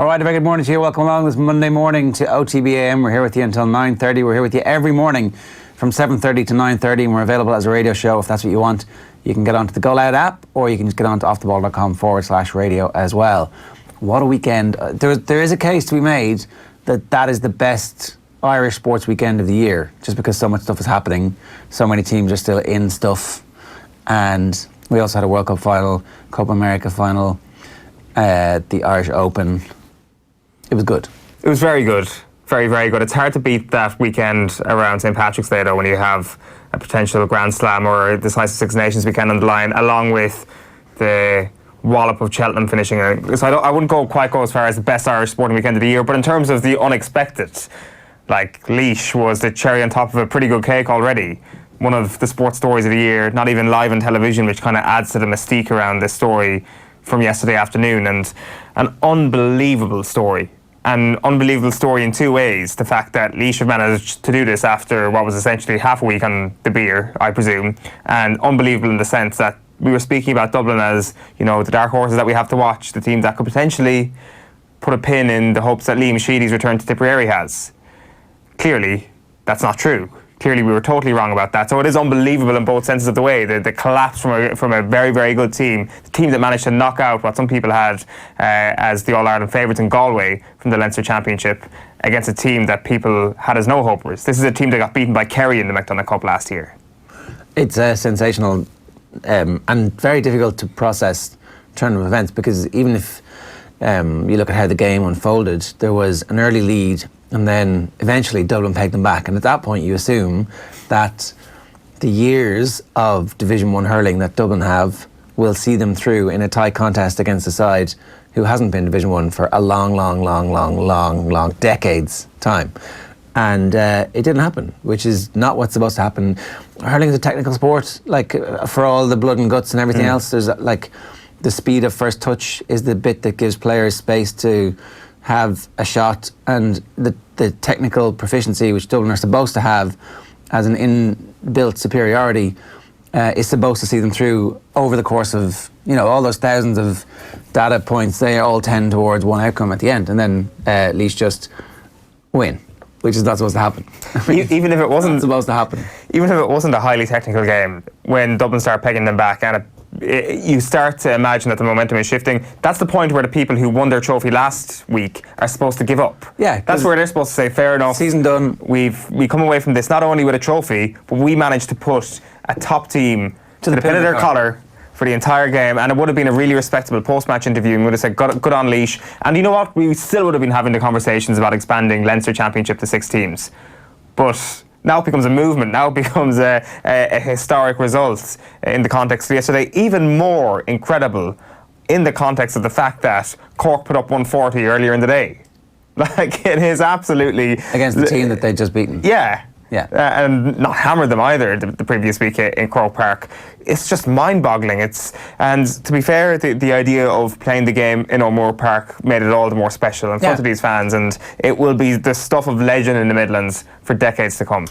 All right, a very good morning to you. Welcome along this Monday morning to OTB AM. We're here with you until 9:30. We're here with you every morning from 7:30 to 9:30, and we're available as a radio show if that's what you want. You can get onto the Go Loud app, or you can just get onto offtheball.com/radio as well. What a weekend. There is a case to be made that is the best Irish sports weekend of the year, just because so much stuff is happening. So many teams are still in stuff. And we also had a World Cup final, Copa America final, the Irish Open. It was good. It was very good. Very, very good. It's hard to beat that weekend around St. Patrick's Day, though, when you have a potential Grand Slam or the Decisive Six Nations weekend on the line, along with the wallop of Cheltenham finishing. So I wouldn't quite go as far as the best Irish sporting weekend of the year, but in terms of the unexpected, like Laois was the cherry on top of a pretty good cake already. One of the sports stories of the year, not even live on television, which kind of adds to the mystique around this story from yesterday afternoon, and an unbelievable story. An unbelievable story in two ways. The fact that Laois have managed to do this after what was essentially half a week on the beer, I presume, and unbelievable in the sense that we were speaking about Dublin as, you know, the dark horses that we have to watch, the team that could potentially put a pin in the hopes that Liam Sheedy's return to Tipperary has. Clearly, that's not true. Clearly, we were totally wrong about that. So it is unbelievable in both senses of the way. The collapse from a very, very good team, the team that managed to knock out what some people had as the All-Ireland favourites in Galway from the Leinster Championship against a team that people had as no hopers. This is a team that got beaten by Kerry in the McDonagh Cup last year. It's sensational and very difficult to process turn of events, because even if you look at how the game unfolded, there was an early lead, and then eventually Dublin pegged them back. And at that point, you assume that the years of Division 1 hurling that Dublin have will see them through in a tight contest against a side who hasn't been Division 1 for a long decades time. And it didn't happen, which is not what's supposed to happen. Hurling is a technical sport, like for all the blood and guts and everything else. There's like the speed of first touch is the bit that gives players space to have a shot, and the technical proficiency which Dublin are supposed to have as an inbuilt superiority is supposed to see them through over the course of, you know, all those thousands of data points. They all tend towards one outcome at the end, and then at least just win, which is not supposed to happen. Even if it wasn't supposed to happen. Even if it wasn't a highly technical game, when Dublin start pegging them back, and you start to imagine that the momentum is shifting. That's the point where the people who won their trophy last week are supposed to give up. Yeah, that's where they're supposed to say, fair enough, season done. We come away from this not only with a trophy, but we managed to put a top team to the pin of their collar for the entire game, and it would have been a really respectable post-match interview, and we would have said, good on Laois. And you know what? We still would have been having the conversations about expanding Leinster Championship to 6 teams. But now it becomes a movement, now it becomes a historic result in the context of yesterday. Even more incredible in the context of the fact that Cork put up 140 earlier in the day. Like, it is absolutely... Against the team that they'd just beaten. Yeah. Yeah. And not hammered them either the previous week in Croke Park. It's just mind-boggling. And to be fair, the idea of playing the game in O'Moore Park made it all the more special in front of these fans, and it will be the stuff of legend in the Midlands for decades to come.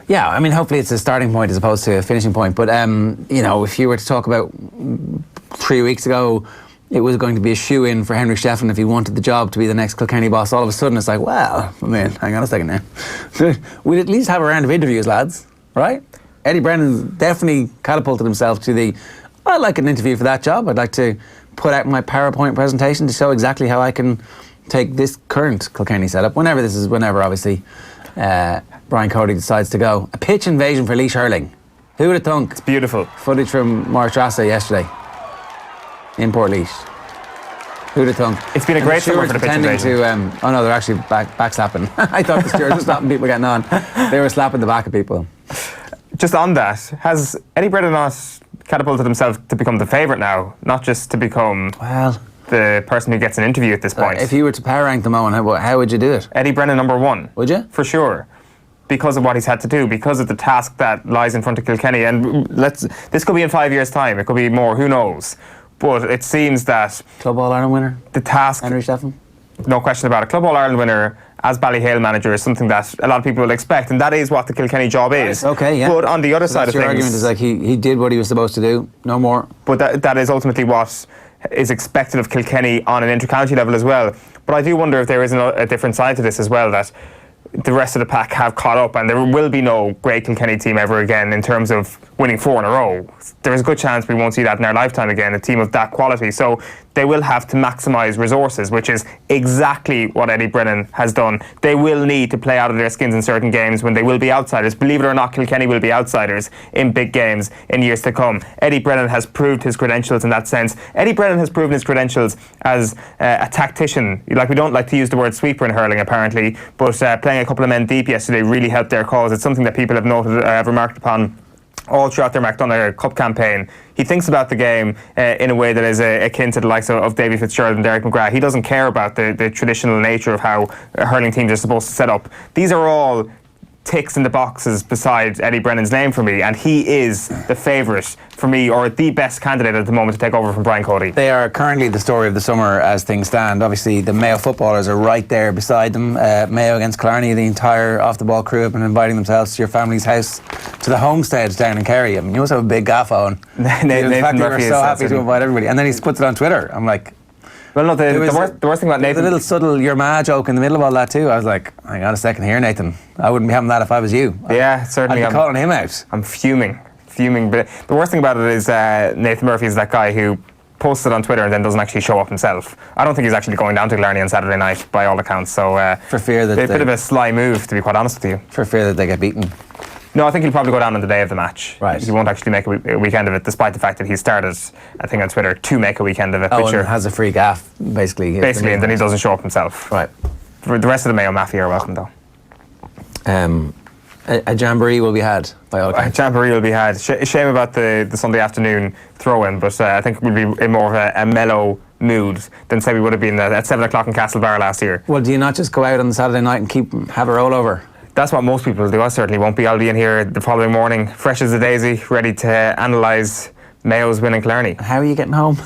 Yeah, I mean, hopefully it's a starting point as opposed to a finishing point. But, you know, if you were to talk about 3 weeks ago, it was going to be a shoe-in for Henry Shefflin if he wanted the job to be the next Kilkenny boss. All of a sudden, it's like, well, I mean, hang on a second now. We'd at least have a round of interviews, lads, right? Eddie Brennan definitely catapulted himself to I'd like an interview for that job. I'd like to put out my PowerPoint presentation to show exactly how I can take this current Kilkenny setup, whenever obviously Brian Cody decides to go. A pitch invasion for Laois hurling. Who would have thunk? It's beautiful. Footage from Martrasa yesterday in Port Laois. Who'd have thunk? It's been a great summer for the pitch invasion. Oh no, they're actually back slapping. I thought the stewards were slapping people getting on. They were slapping the back of people. Just on that, has Eddie Brennan not catapulted himself to become the favourite now, not just to become the person who gets an interview at this point? If you were to power rank them, Owen, how would you do it? Eddie Brennan #1. Would you? For sure. Because of what he's had to do, because of the task that lies in front of Kilkenny. And this could be in 5 years' time, it could be more, who knows? But it seems that Club All-Ireland winner, the task, Henry Shefflin, no question about it. Club All-Ireland winner as Ballyhale manager is something that a lot of people will expect, and that is what the Kilkenny job is. Okay, yeah. But on the other side of things, your argument is like he did what he was supposed to do, no more. But that is ultimately what is expected of Kilkenny on an inter-county level as well. But I do wonder if there is a different side to this as well, that the rest of the pack have caught up, and there will be no great Kilkenny team ever again in terms of winning 4 in a row. There is a good chance we won't see that in our lifetime again, a team of that quality. So they will have to maximise resources, which is exactly what Eddie Brennan has done. They will need to play out of their skins in certain games when they will be outsiders. Believe it or not, Kilkenny will be outsiders in big games in years to come. Eddie Brennan has proved his credentials in that sense. Eddie Brennan has proven his credentials as a tactician. Like, we don't like to use the word sweeper in hurling, apparently, but playing a couple of men deep yesterday really helped their cause. It's something that people have noted, have remarked upon all throughout their McDonagh Cup campaign. He thinks about the game in a way that is akin to the likes of Davy Fitzgerald and Derek McGrath. He doesn't care about the traditional nature of how hurling teams are supposed to set up. These are all ticks in the boxes beside Eddie Brennan's name for me, and he is the favourite for me, or the best candidate at the moment to take over from Brian Cody. They are currently the story of the summer as things stand. Obviously, the Mayo footballers are right there beside them. Mayo against Killarney, the entire off-the-ball crew have been inviting themselves to your family's house, to the homestead down in Kerry. I mean, you must have a big gaff on. Nathan Murphy is so happy to invite everybody. And then he puts it on Twitter. I'm like... Well, no, the worst thing about Nathan... The little subtle "your ma" joke in the middle of all that too. I was like, hang on a second here, Nathan. I wouldn't be having that if I was you. Yeah, certainly. I'd be calling him out. I'm fuming. But the worst thing about it is Nathan Murphy is that guy who posts it on Twitter and then doesn't actually show up himself. I don't think he's actually going down to Killarney on Saturday night, by all accounts. So for fear that... a bit of a sly move, to be quite honest with you. For fear that they get beaten. No, I think he'll probably go down on the day of the match. Right. He won't actually make a weekend of it, despite the fact that he started, I think, on Twitter to make a weekend of it. Oh, and has a free gaff, basically. Basically, and then he doesn't show up himself. Right. For the rest of the Mayo Mafia are welcome, though. A jamboree will be had, by all accounts. A jamboree will be had. Shame about the Sunday afternoon throw-in, but I think we'll be in more of a mellow mood than, say, we would have been at 7 o'clock in Castlebar last year. Well, do you not just go out on the Saturday night and have a rollover? That's what most people do. I certainly won't be. I'll be in here the following morning, fresh as a daisy, ready to analyse Mayo's win in Killarney. How are you getting home?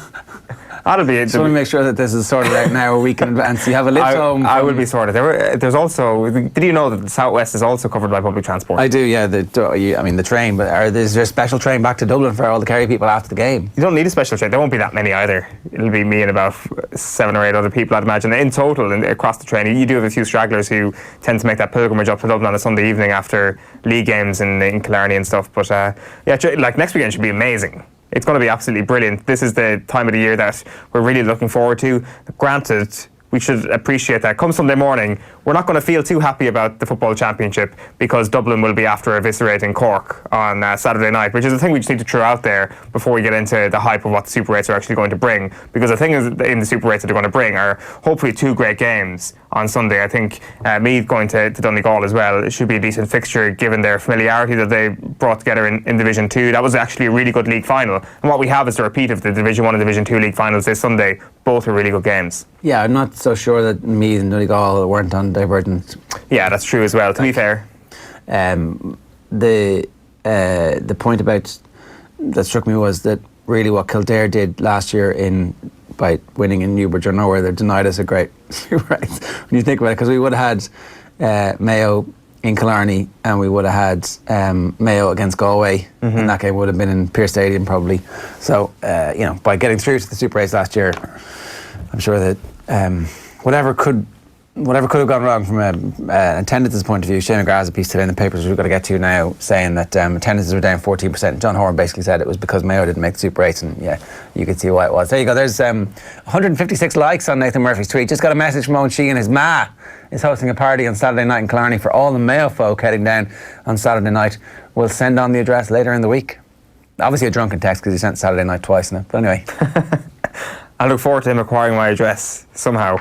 That'll be it. Just want to make sure that this is sorted out now a week in advance. You have a lift home. I will be sorted. There's also... Did you know that the Southwest is also covered by public transport? I do, yeah. The train. But is there a special train back to Dublin for all the Kerry people after the game? You don't need a special train. There won't be that many either. It'll be me and about 7 or 8 other people, I'd imagine. In total, across the train, you do have a few stragglers who tend to make that pilgrimage up to Dublin on a Sunday evening after league games in Killarney and stuff. But like next weekend should be amazing. It's going to be absolutely brilliant. This is the time of the year that we're really looking forward to. Granted, we should appreciate that. Come Sunday morning, we're not going to feel too happy about the football championship because Dublin will be after eviscerating Cork on Saturday night, which is the thing we just need to throw out there before we get into the hype of what the Super 8s are actually going to bring. Because the thing is, in the Super 8s that they're going to bring are hopefully 2 great games on Sunday. I think Meath going to Donegal as well, it should be a decent fixture given their familiarity that they brought together in Division 2. That was actually a really good league final. And what we have is a repeat of the Division 1 and Division 2 league finals this Sunday. Both are really good games. Yeah, I'm not so sure that Meath and Donegal weren't on divergent. Yeah, that's true as well, to be fair. The point about that struck me was that really what Kildare did last year by winning in Newbridge or Nowhere, they denied us a great right when you think about it, because we would have had Mayo in Killarney and we would have had Mayo against Galway, and that game would have been in Pearse Stadium probably. So by getting through to the Super 8s last year, I'm sure that whatever could have gone wrong from an attendance point of view. Shane McGrath has a piece today in the papers we've got to get to now saying that attendances were down 14%. John Horan basically said it was because Mayo didn't make the Super 8s, and yeah, you could see why it was. There you go. There's 156 likes on Nathan Murphy's tweet. Just got a message from Owen Sheehan. His ma is hosting a party on Saturday night in Killarney for all the Mayo folk heading down on Saturday night. We'll send on the address later in the week. Obviously a drunken text because he sent Saturday night twice now. But anyway. I look forward to him acquiring my address somehow.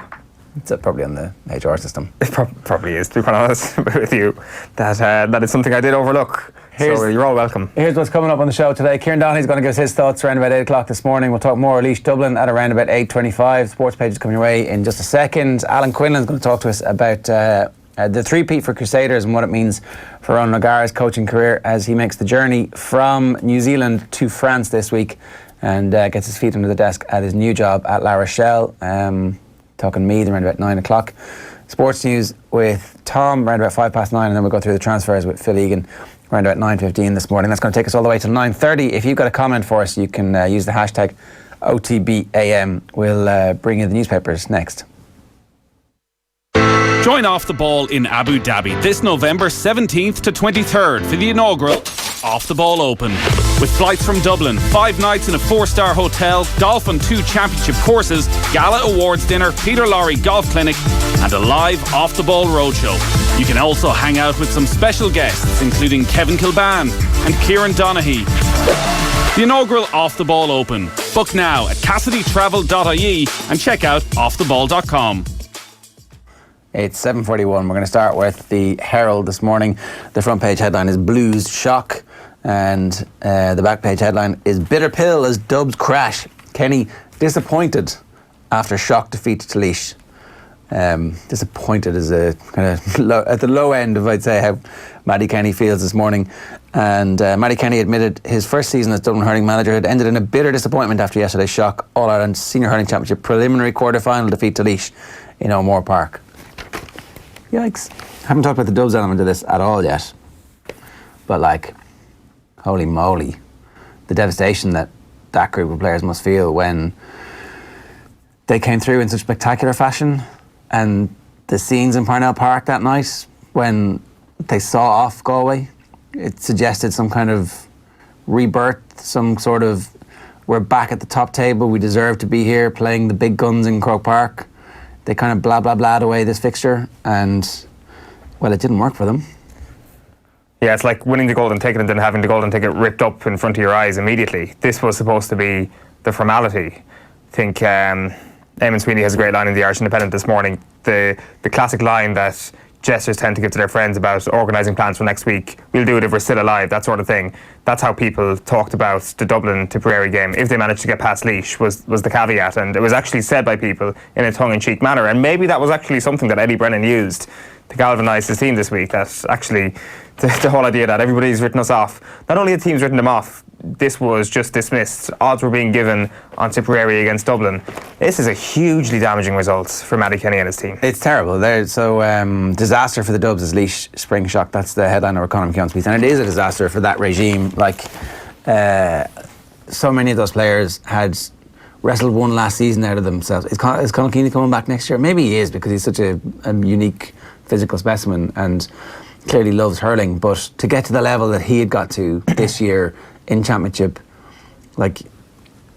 It's probably on the HR system. It probably is, to be quite honest with you. That is something I did overlook. So you're all welcome. Here's what's coming up on the show today. Kieran Donnelly's going to give us his thoughts around about 8 o'clock this morning. We'll talk more Laois Dublin at around about 8:25. Sports page is coming your way in just a second. Alan Quinlan's going to talk to us about the three-peat for Crusaders and what it means for Ron Lagar's coaching career as he makes the journey from New Zealand to France this week and gets his feet under the desk at his new job at La Rochelle. Talking Meath around about 9 o'clock. Sports news with Tom around about 9:05, and then we'll go through the transfers with Phil Egan around about 9:15 this morning. That's going to take us all the way to 9:30. If you've got a comment for us, you can use the hashtag OTB AM. We'll bring you the newspapers next. Join Off the Ball in Abu Dhabi this November 17th to 23rd for the inaugural Off the Ball Open. With flights from Dublin, 5 nights in a 4-star hotel, golf on 2 championship courses, gala awards dinner, Peter Lorry golf clinic and a live Off the Ball roadshow. You can also hang out with some special guests including Kevin Kilban and Kieran Donaghy. The inaugural Off the Ball Open. Book now at CassidyTravel.ie and check out offtheball.com. It's 7:41. We're going to start with the Herald this morning. The front page headline is Blues Shock, and the back page headline is Bitter Pill as Dubs crash. Kenny disappointed after shock defeat to Laois. Disappointed is a kind of at the low end of, I'd say, how Matty Kenny feels this morning. And Matty Kenny admitted his first season as Dublin hurling manager had ended in a bitter disappointment after yesterday's shock All-Ireland Senior Hurling Championship preliminary quarter-final defeat to Laois in O'Moore Park. Yikes. Haven't talked about the Dubs element of this at all yet. But like, holy moly, the devastation that group of players must feel when they came through in such spectacular fashion, and the scenes in Parnell Park that night when they saw off Galway, it suggested some kind of rebirth, some sort of, we're back at the top table, we deserve to be here playing the big guns in Croke Park. They kind of blah, blah, blah'd away this fixture, and, well, it didn't work for them. Yeah, it's like winning the golden ticket and then having the golden ticket ripped up in front of your eyes immediately. This was supposed to be the formality. I think Eamon Sweeney has a great line in the Irish Independent this morning. The classic line that jesters tend to give to their friends about organising plans for next week. We'll do it if we're still alive, that sort of thing. That's how people talked about the Dublin Tipperary game. If they managed to get past Laois was the caveat, and it was actually said by people in a tongue-in-cheek manner. And maybe that was actually something that Eddie Brennan used to galvanise his team this week. That actually, the whole idea that everybody's written us off. Not only had teams written them off, this was just dismissed. Odds were being given on Tipperary against Dublin. This is a hugely damaging result for Matty Kenny and his team. It's terrible. Disaster for the Dubs is Laois spring shock. That's the headline of our Conor McKeown's piece, and it is a disaster for that regime. Like, so many of those players had wrestled one last season out of themselves. Is Conor Keane coming back next year? Maybe he is, because he's such a unique physical specimen and clearly loves hurling. But to get to the level that he had got to this year in Championship, like,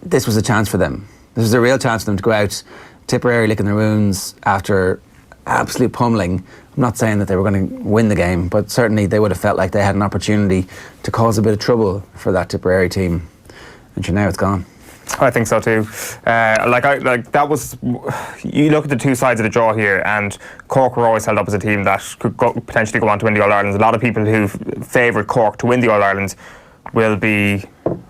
this was a chance for them. This was a real chance for them to go out, Tipperary licking their wounds after absolute pummeling. I'm not saying that they were going to win the game, but certainly they would have felt like they had an opportunity to cause a bit of trouble for that Tipperary team. And sure, now it's gone. I think so too. That was. You look at the two sides of the draw here, and Cork were always held up as a team that could potentially go on to win the All-Irelands. A lot of people who favoured Cork to win the All-Irelands will be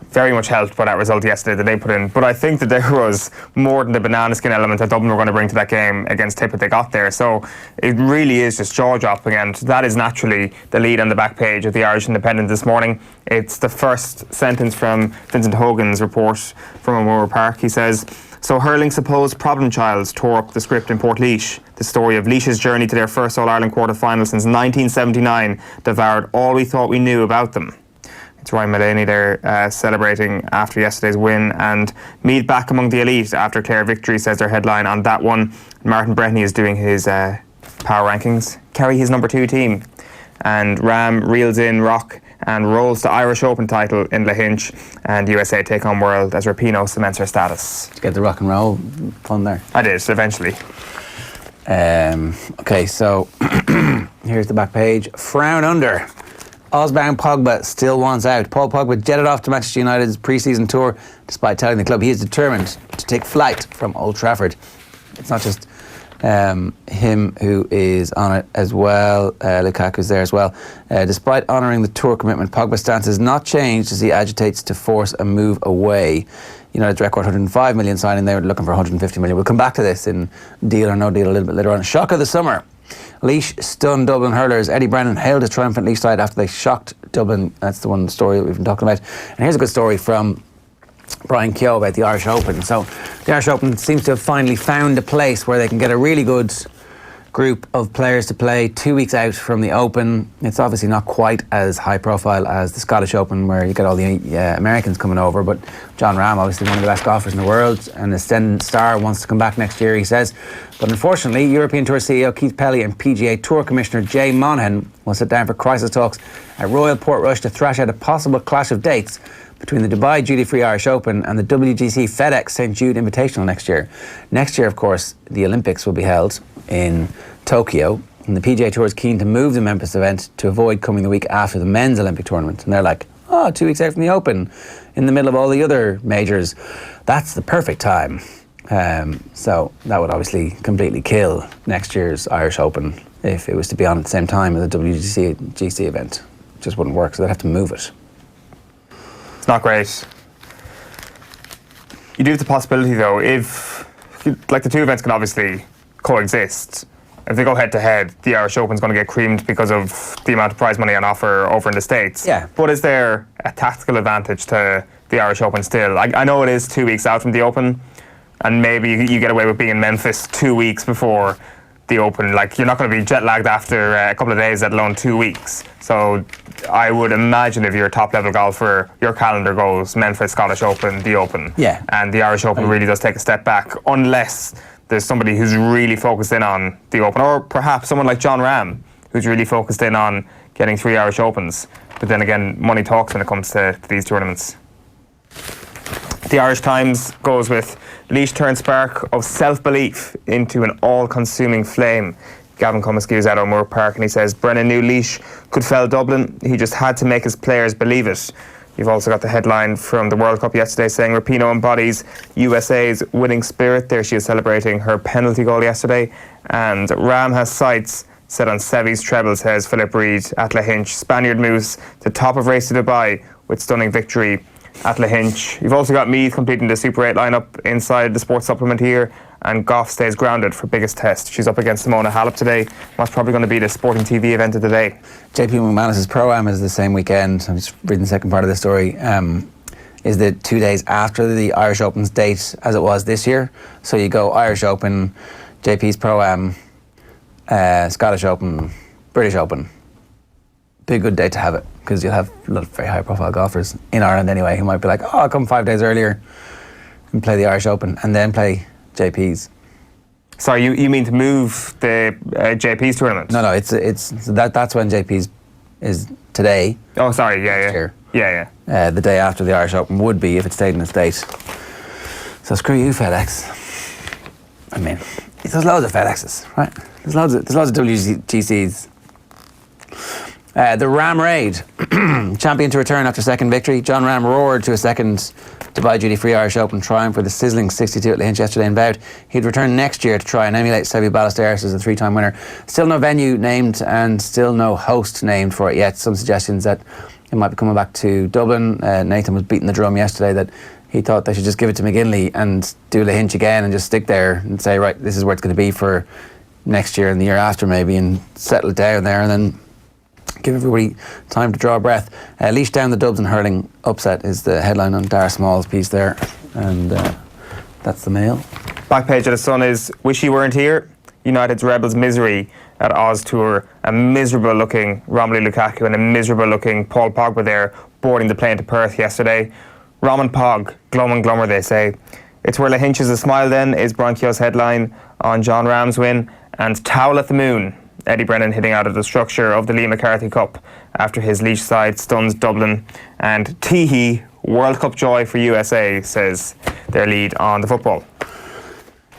very much helped by that result yesterday that they put in. But I think that there was more than the banana skin element that Dublin were going to bring to that game against Tip that they got there. So it really is just jaw-dropping, and that is naturally the lead on the back page of the Irish Independent this morning. It's the first sentence from Vincent Hogan's report from O'Moore Park. He says, "So hurling's supposed problem childs tore up the script in Portlaoise. The story of Laois's journey to their first All-Ireland quarter-final since 1979 devoured all we thought we knew about them." It's Ryan Mullaney there celebrating after yesterday's win, and Meath back among the elite after Clare victory, says their headline on that one. Martin Breheny is doing his power rankings. Kerry his number 2 team, and Ram reels in Rock and rolls the Irish Open title in Lahinch, and USA take on World as Rapinoe cements her status. Did you get the rock and roll fun there? I did, eventually. Okay, so here's the back page. Frown under. Ozbound Pogba still wants out. Paul Pogba jetted off to Manchester United's pre-season tour despite telling the club he is determined to take flight from Old Trafford. It's not just him who is on it as well. Lukaku's there as well. Despite honouring the tour commitment, Pogba's stance has not changed as he agitates to force a move away. United's record 105 million signing, they were looking for 150 million. We'll come back to this in Deal or No Deal a little bit later on. Shock of the summer. Laois stunned Dublin hurlers. Eddie Brennan hailed his triumphant Laois side after they shocked Dublin. That's the one story that we've been talking about. And here's a good story from Brian Keogh about the Irish Open. So the Irish Open seems to have finally found a place where they can get a really good group of players to play 2 weeks out from the Open. It's obviously not quite as high profile as the Scottish Open, where you get all the Americans coming over, but Jon Rahm, obviously one of the best golfers in the world, and the ascendant star, wants to come back next year, he says. But unfortunately, European Tour CEO Keith Pelly and PGA Tour Commissioner Jay Monahan will sit down for crisis talks at Royal Portrush to thrash out a possible clash of dates between the Dubai Duty-Free Irish Open and the WGC FedEx St Jude Invitational next year. Next year, of course, the Olympics will be held in Tokyo, and the PGA Tour is keen to move the Memphis event to avoid coming the week after the men's Olympic tournament. And they're like, 2 weeks out from the Open, in the middle of all the other majors, that's the perfect time. So that would obviously completely kill next year's Irish Open if it was to be on at the same time as the WGC event. It just wouldn't work, so they'd have to move it. It's not great. You do have the possibility, though, if the two events can obviously coexist. If they go head to head, the Irish Open's going to get creamed because of the amount of prize money on offer over in the States. Yeah. But is there a tactical advantage to the Irish Open still? I know it is 2 weeks out from the Open, and maybe you get away with being in Memphis 2 weeks before the Open. Like, you're not going to be jet lagged after a couple of days, let alone 2 weeks. So I would imagine if you're a top level golfer, your calendar goes Memphis, Scottish Open, the Open. Yeah. And the Irish Open really does take a step back, unless there's somebody who's really focused in on the Open, or perhaps someone like Jon Rahm, who's really focused in on getting 3 Irish Opens. But then again, money talks when it comes to these tournaments. The Irish Times goes with Laois turns spark of self-belief into an all-consuming flame. Gavin Cummins gives out on Moore Park and he says Brennan knew Laois could fell Dublin. He just had to make his players believe it. You've also got the headline from the World Cup yesterday saying Rapinoe embodies USA's winning spirit. There she is celebrating her penalty goal yesterday. And Rahm has sights set on Sevy's treble, says Philip Reid at Lahinch. Spaniard moves to top of race to Dubai with stunning victory at Lahinch. You've also got Meath completing the Super 8 lineup inside the sports supplement here, and Goff stays grounded for biggest test. She's up against Simona Halep today. That's probably going to be the Sporting TV event of the day. JP McManus's Pro-Am is the same weekend. I'm just reading the second part of the story. Is the 2 days after the Irish Open's date as it was this year. So you go Irish Open, JP's Pro-Am, Scottish Open, British Open. Be a good day to have it, because you'll have a lot of very high profile golfers in Ireland anyway who might be like, I'll come 5 days earlier and play the Irish Open and then play JP's. Sorry, you mean to move the JP's tournament? No, that's when JP's is today. Oh, sorry, yeah. The day after the Irish Open would be if it stayed in the state. So screw you, FedEx. I mean, there's loads of FedExes, right? There's loads of WGCs. The Ram Raid, champion to return after second victory. Jon Rahm roared to a second Dubai Duty-Free Irish Open triumph with a sizzling 62 at Lahinch yesterday and vowed he'd return next year to try and emulate Seve Ballesteros as a 3-time winner. Still no venue named and still no host named for it yet. Some suggestions that it might be coming back to Dublin. Nathan was beating the drum yesterday that he thought they should just give it to McGinley and do Lahinch again and just stick there and say, right, this is where it's going to be for next year and the year after maybe, and settle it down there and then give everybody time to draw a breath. Laois down the Dubs and hurling upset is the headline on Dara Small's piece there, and that's the Mail. Back page of the Sun is wish he weren't here. United's Rebels misery at Oz Tour. A miserable looking Romelu Lukaku and a miserable looking Paul Pogba there boarding the plane to Perth yesterday. Rom and Pog, glum and glummer they say. It's where Lahinch is a smile then is Bronchio's headline on Jon Rahm's win. And Towel at the Moon. Eddie Brennan hitting out of the structure of the Lee McCarthy Cup after his Laois side stuns Dublin. And Teehee, World Cup joy for USA, says their lead on the football.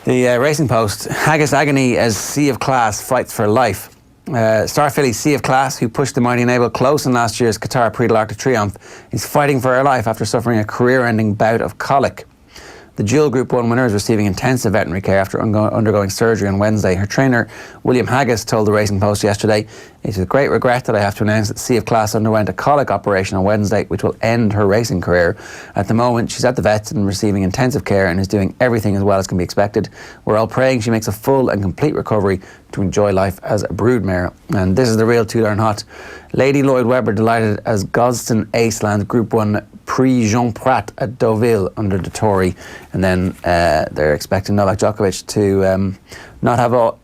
The Racing Post, Haggis agony as Sea of Class fights for life. Star filly Sea of Class, who pushed the mighty Naval close in last year's Qatar Prix de l'Arc de Triomphe, is fighting for her life after suffering a career-ending bout of colic. The dual Group 1 winner is receiving intensive veterinary care after undergoing surgery on Wednesday. Her trainer, William Haggis, told the Racing Post yesterday, "It's with great regret that I have to announce that Sea of Class underwent a colic operation on Wednesday, which will end her racing career. At the moment, she's at the vets and receiving intensive care and is doing everything as well as can be expected. We're all praying she makes a full and complete recovery to enjoy life as a broodmare." And this is the real too darn hot. Lady Lloyd Webber delighted as Gosden Ace lands Group 1 Prix Jean Prat at Deauville under the Tory. And then they're expecting Novak Djokovic to not have all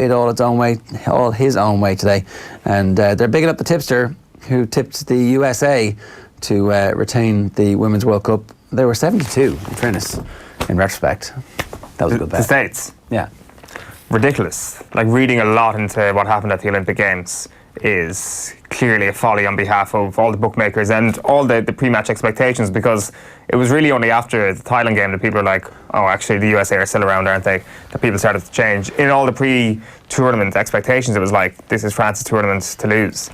his own way today. And they're bigging up the tipster who tipped the USA to retain the Women's World Cup. They were 72, in fairness, in retrospect. That was a good bet. The States? Yeah. Ridiculous. Like, reading a lot into what happened at the Olympic Games is clearly a folly on behalf of all the bookmakers and all the pre-match expectations, because it was really only after the Thailand game that people are like, oh, actually the USA are still around, aren't they? That people started to change. In all the pre-tournament expectations, it was like, this is France's tournament to lose.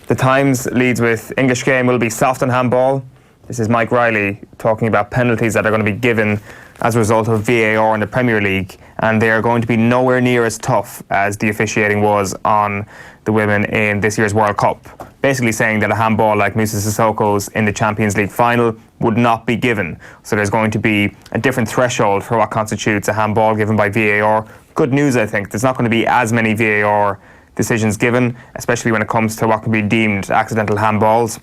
The Times leads with, English game will be soft on handball. This is Mike Riley talking about penalties that are going to be given as a result of VAR in the Premier League, and they are going to be nowhere near as tough as the officiating was on the women in this year's World Cup. Basically saying that a handball like Musa Sissoko's in the Champions League final would not be given. So there's going to be a different threshold for what constitutes a handball given by VAR. Good news, I think. There's not going to be as many VAR decisions given, especially when it comes to what can be deemed accidental handballs.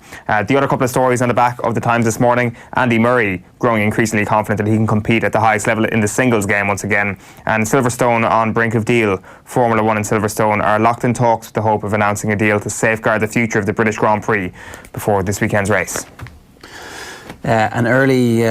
The other couple of stories on the back of the Times this morning, Andy Murray growing increasingly confident that he can compete at the highest level in the singles game once again, and Silverstone on brink of deal. Formula 1 and Silverstone are locked in talks with the hope of announcing a deal to safeguard the future of the British Grand Prix before this weekend's race. An early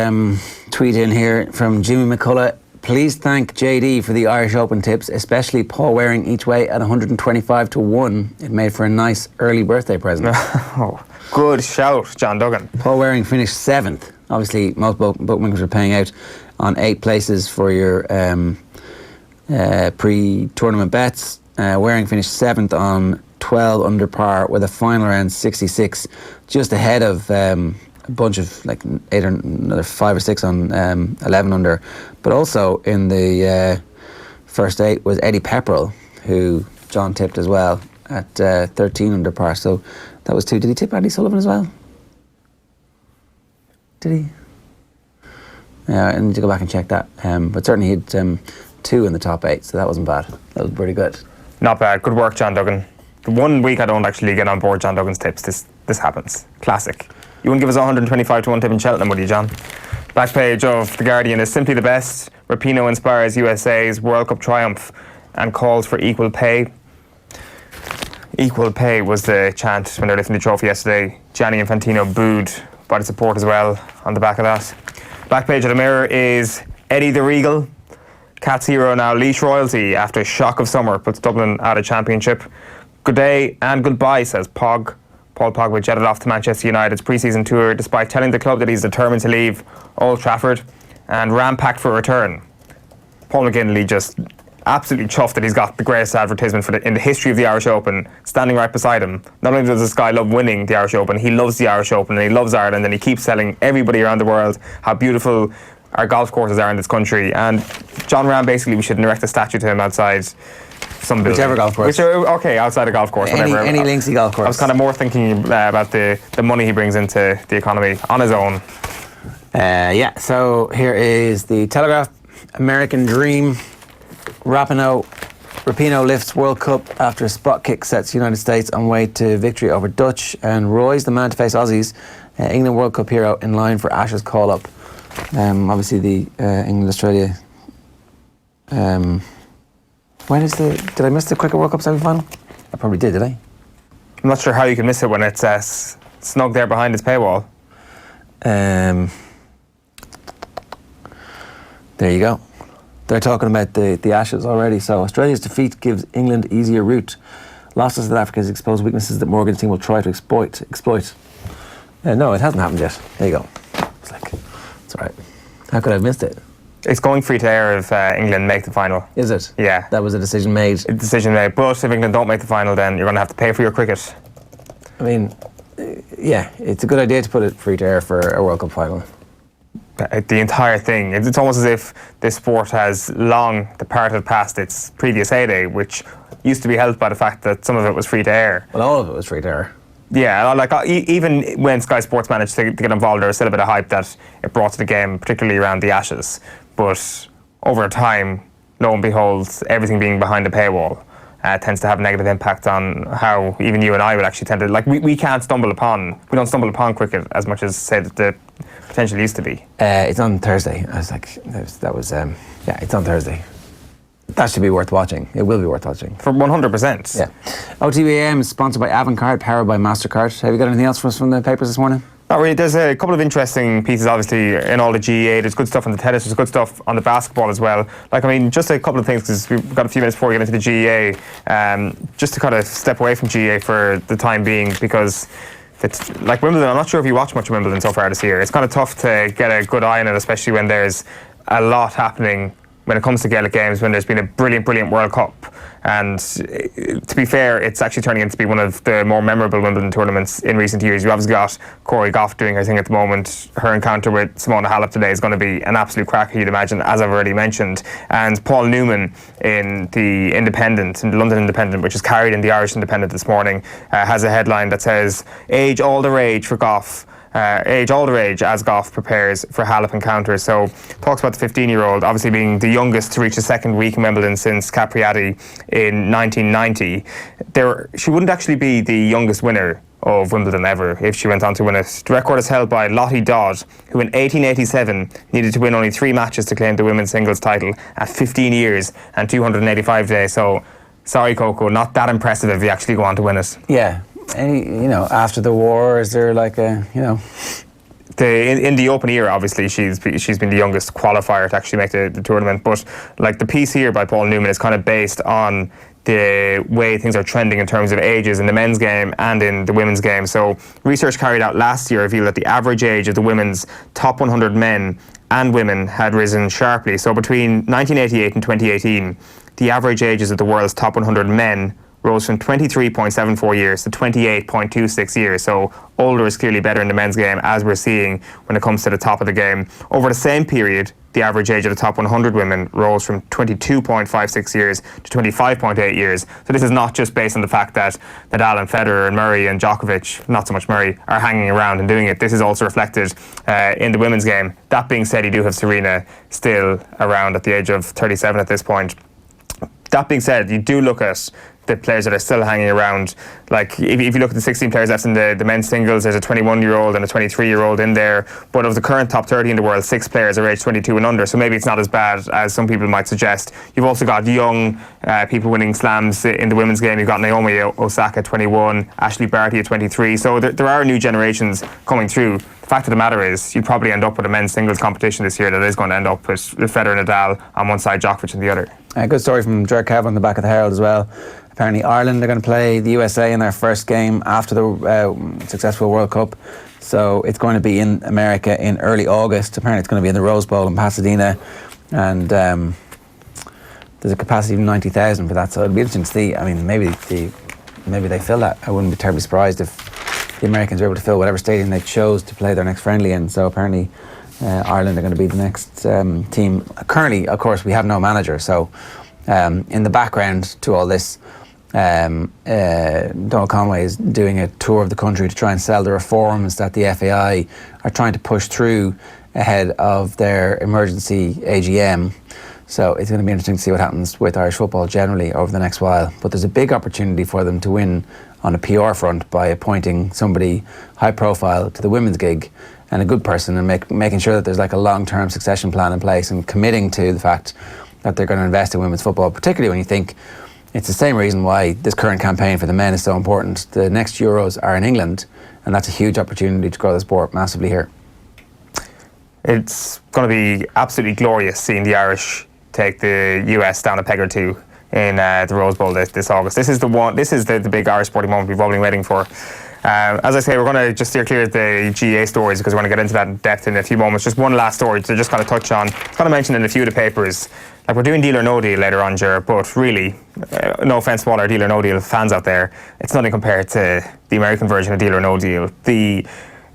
tweet in here from Jimmy McCullough. Please thank JD for the Irish Open tips, especially Paul Waring each way at 125 to 1. It made for a nice early birthday present. Oh, good shout, John Duggan. Paul Waring finished 7th. Obviously, most bookmakers are paying out on 8 places for your pre-tournament bets. Waring finished 7th on 12 under par with a final round 66, just ahead of a bunch of like another 5 or 6 on 11 under. But also in the first 8 was Eddie Pepperell, who John tipped as well at 13 under par. So that was 2. Did he tip Andy Sullivan as well? Did he? Yeah, I need to go back and check that. But certainly he had 2 in the top 8, so that wasn't bad. That was pretty good. Not bad. Good work, John Duggan. The one week I don't actually get on board John Duggan's tips, this happens. Classic. You wouldn't give us 125 to 1 tip in Cheltenham, would you, John? Back page of The Guardian is simply the best. Rapinoe inspires USA's World Cup triumph and calls for equal pay. Equal pay was the chant when they were lifting the trophy yesterday. Gianni Infantino booed by the support as well on the back of that. Back page of The Mirror is Eddie the Regal. Cats hero now leash royalty after shock of summer puts Dublin out of championship. Good day and goodbye, says Pog. Paul Pogba jetted off to Manchester United's pre-season tour despite telling the club that he's determined to leave Old Trafford and ram-packed for a return. Paul McGinley just absolutely chuffed that he's got the greatest advertisement in the history of the Irish Open standing right beside him. Not only does this guy love winning the Irish Open, he loves the Irish Open and he loves Ireland, and he keeps telling everybody around the world how beautiful our golf courses are in this country. And John Ram, basically, we should erect a statue to him outside some building. Whichever golf course. Okay, outside a golf course. Whatever. Any Linksy golf course. I was kind of more thinking about the money he brings into the economy on his own. Yeah, so here is the Telegraph. American Dream. Rapinoe lifts World Cup after a spot kick sets United States on way to victory over Dutch. And Roy's the man to face Aussies. England World Cup hero in line for Ashes call-up. Obviously the England-Australia... when is did I miss the Cricket World Cup semi-final? I probably did I? I'm not sure how you can miss it when it's snug there behind its paywall. There you go. They're talking about the Ashes already. So Australia's defeat gives England easier route. Loss to South Africa has exposed weaknesses that Morgan's team will try to exploit. No, it hasn't happened yet. There you go. It's all right. How could I have missed it? It's going free to air if England make the final. Is it? Yeah. That was a decision made. But if England don't make the final, then you're going to have to pay for your cricket. I mean, yeah, it's a good idea to put it free to air for a World Cup final. The entire thing. It's almost as if this sport has long departed past its previous heyday, which used to be helped by the fact that some of it was free to air. Well, all of it was free to air. Yeah, like even when Sky Sports managed to get involved, there was still a bit of hype that it brought to the game, particularly around the Ashes. But over time, lo and behold, everything being behind a paywall. tends to have a negative impact on how even you and I would actually tend to, like, we don't stumble upon cricket as much as, say, that the potential used to be. It's on Thursday. I was like, it's on Thursday. That should be worth watching. It will be worth watching. For 100%. Yeah. OTB AM is sponsored by Avantcard, powered by MasterCard. Have you got anything else for us from the papers this morning? Not really. There's a couple of interesting pieces, obviously, in all the GAA. There's good stuff on the tennis. There's good stuff on the basketball as well. Like, I mean, just a couple of things, because we've got a few minutes before we get into the GAA. Just to kind of step away from GAA for the time being, because it's like Wimbledon. I'm not sure if you watch much of Wimbledon so far this year. It's kind of tough to get a good eye on it, especially when there's a lot happening when it comes to Gaelic games, when there's been a brilliant World Cup. And to be fair, it's actually turning into be one of the more memorable Wimbledon tournaments in recent years. You obviously got Corey Goff doing her thing at the moment. Her encounter with Simona Halep today is going to be an absolute cracker, you'd imagine, as I've already mentioned. And Paul Newman in the Independent, in the London Independent, which is carried in the Irish Independent this morning, has a headline that says, "Age all the rage for Goff." Age all the rage as Goff prepares for Halep encounter. So talks about the 15-year-old obviously being the youngest to reach the second week in Wimbledon since Capriati in 1990. She wouldn't actually be the youngest winner of Wimbledon ever if she went on to win it. The record is held by Lottie Dodd, who in 1887 needed to win only 3 matches to claim the women's singles title at 15 years and 285 days. So sorry, Coco, not that impressive if you actually go on to win it. Yeah. After the war, is there like a, in the Open era, obviously, she's been the youngest qualifier to actually make the tournament. But like the piece here by Paul Newman is kind of based on the way things are trending in terms of ages in the men's game and in the women's game. So research carried out last year revealed that the average age of the women's top 100 men and women had risen sharply. So between 1988 and 2018, the average ages of the world's top 100 men rose from 23.74 years to 28.26 years. So older is clearly better in the men's game, as we're seeing when it comes to the top of the game. Over the same period, the average age of the top 100 women rose from 22.56 years to 25.8 years. So this is not just based on the fact that Nadal and Federer and Murray and Djokovic, not so much Murray, are hanging around and doing it. This is also reflected in the women's game. That being said, you do have Serena still around at the age of 37 at this point. That being said, you do look at the players that are still hanging around. Like, if you look at the 16 players left in the men's singles, there's a 21-year-old and a 23-year-old in there. But of the current top 30 in the world, 6 players are aged 22 and under. So maybe it's not as bad as some people might suggest. You've also got young people winning slams in the women's game. You've got Naomi Osaka at 21, Ashley Barty at 23. So there are new generations coming through. The fact of the matter is, you'd probably end up with a men's singles competition this year that is going to end up with Federer and Nadal on one side, Djokovic on the other. A good story from Ger Kev on the back of the Herald as well. Apparently Ireland are going to play the USA in their first game after the successful World Cup. So it's going to be in America in early August. Apparently it's going to be in the Rose Bowl in Pasadena. And there's a capacity of 90,000 for that. So it'll be interesting to see. I mean, maybe they fill that. I wouldn't be terribly surprised if the Americans were able to fill whatever stadium they chose to play their next friendly in. So apparently Ireland are going to be the next team. Currently, of course, we have no manager. So in the background to all this, Donald Conway is doing a tour of the country to try and sell the reforms that the FAI are trying to push through ahead of their emergency AGM. So it's going to be interesting to see what happens with Irish football generally over the next while. But there's a big opportunity for them to win on a PR front by appointing somebody high profile to the women's gig and a good person, and making sure that there's like a long-term succession plan in place and committing to the fact that they're going to invest in women's football, particularly when you think it's the same reason why this current campaign for the men is so important. The next Euros are in England, and that's a huge opportunity to grow the sport massively here. It's going to be absolutely glorious seeing the Irish take the US down a peg or two in the Rose Bowl this August. This is the big Irish sporting moment we've all been waiting for. As I say, we're going to just steer clear of the GA stories because we're going to get into that in depth in a few moments. Just one last story to just kind of touch on. It's kind of mentioned in a few of the papers. Like, we're doing Deal or No Deal later on, Ger, but really, no offence to all our Deal or No Deal fans out there, it's nothing compared to the American version of Deal or No Deal. The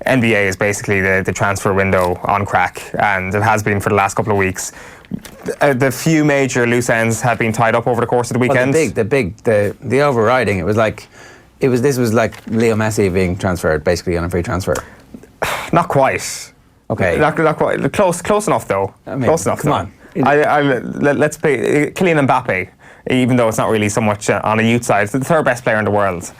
NBA is basically the transfer window on crack, and it has been for the last couple of weeks. The few major loose ends have been tied up over the course of the weekend. Well, the overriding, this was like Leo Messi being transferred basically on a free transfer. Not quite. Okay. Not quite. Close enough though. I mean, close enough. Come on. Let's pay Kylian Mbappe even though it's not really so much on a youth side. It's the third best player in the world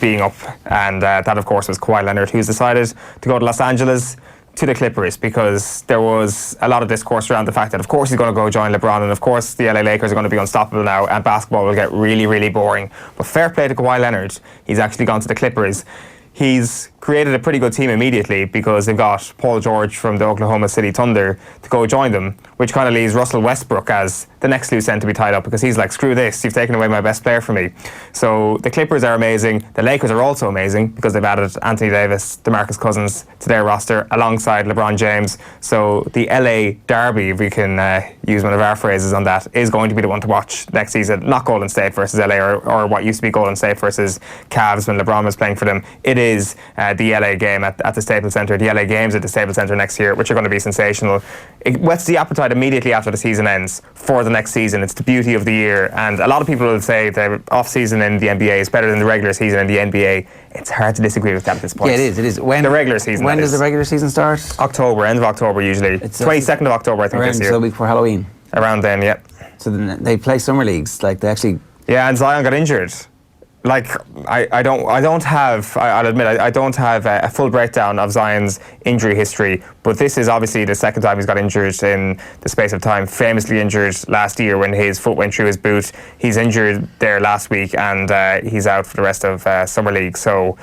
being up. And that, of course, was Kawhi Leonard, who's decided to go to Los Angeles to the Clippers, because there was a lot of discourse around the fact that, of course, he's going to go join LeBron, and of course the LA Lakers are going to be unstoppable now, and basketball will get really, really boring. But fair play to Kawhi Leonard, he's actually gone to the Clippers. He's created a pretty good team immediately, because they've got Paul George from the Oklahoma City Thunder to go join them, which kind of leaves Russell Westbrook as the next loose end to be tied up, because he's like, screw this, you've taken away my best player from me. So the Clippers are amazing. The Lakers are also amazing, because they've added Anthony Davis, DeMarcus Cousins to their roster alongside LeBron James. So the LA Derby, if we can use one of our phrases on that, is going to be the one to watch next season. Not Golden State versus LA, or what used to be Golden State versus Cavs when LeBron was playing for them. It is the LA game at the Staples Center, the LA Games at the Staples Center next year, which are going to be sensational. It whets the appetite immediately after the season ends for the next season. It's the beauty of the year, and a lot of people will say the off-season in the NBA is better than the regular season in the NBA. It's hard to disagree with that at this point. Yeah, it is. When the regular season. When does the regular season start? October, end of October usually. It's 22nd of October, I think, this year. So the week before Halloween. Around then, yeah. So then they play summer leagues, like they actually. Yeah, and Zion got injured. Like, I don't have, I'll admit, I don't have a full breakdown of Zion's injury history, but this is obviously the second time he's got injured in the space of time. Famously injured last year when his foot went through his boot. He's injured there last week, and he's out for the rest of Summer League. So,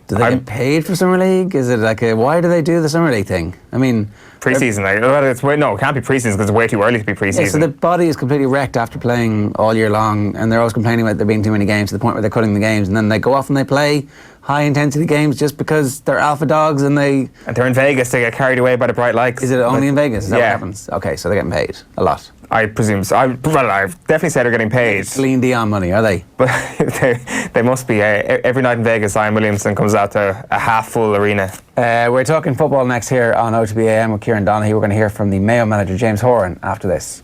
do they get paid for Summer League? Is it like why do they do the Summer League thing? I mean, pre-season, no, it can't be pre-season because it's way too early to be pre-season. Yeah, so the body is completely wrecked after playing all year long, and they're always complaining about there being too many games, to the point where they're cutting the games, and then they go off and they play high-intensity games just because they're alpha dogs, and they're in Vegas. They get carried away by the bright lights. Is it only in Vegas? Is that what happens? Okay, so they're getting paid a lot. I presume so. I've definitely said they're getting paid. Celine Dion money, are they? But they must be. Every night in Vegas, Zion Williamson comes out to a half-full arena. We're talking football next here on OTB AM with Kieran Donaghy. We're going to hear from the Mayo manager, James Horan, after this.